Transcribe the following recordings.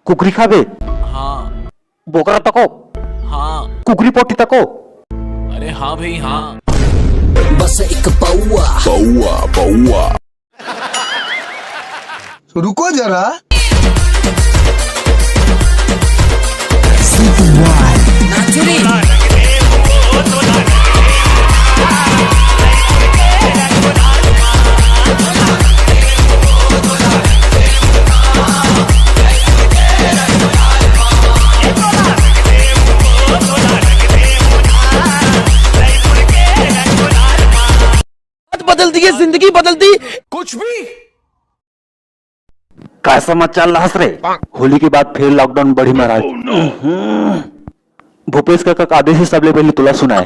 कुकरी खाबे? हाँ बोकरा तको? हाँ। कुकरी पोटी तको? अरे हाँ भाई हाँ। बस एक पौआ पौआ पौआ। रुको जरा। बदल दी, जिंदगी बदल दी। कुछ भी क्या समाचार लहस रे? होली के बाद फिर लॉकडाउन बढ़ी महाराज। भूपेश काका का आदेश सब ले पहले तुला सुना है।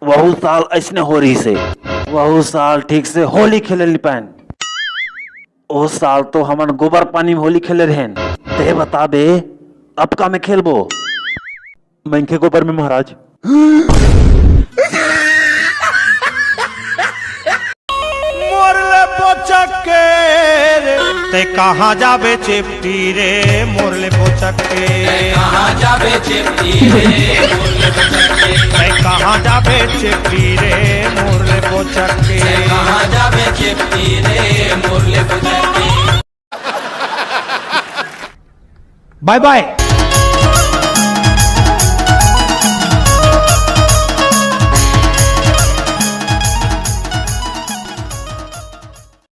वहु साल ऐसने हो रही से, वहु साल ठीक से होली खेले नहीं पान। ओ साल तो हमन गोबर पानी में होली खेले रहे। ते बता बे अब का में खेलबो? मैंके गोबर में महाराज। मोरले पोचके ते कहाँ जाबे चेपटी रे मोरले पोचके कहाँ जाबे चेपटी रे मोरले पोचके कहाँ जाबे चेपटी रे मोरले पोचके कहाँ जाबे चेपटी रे मोरले पोचके। Bye bye.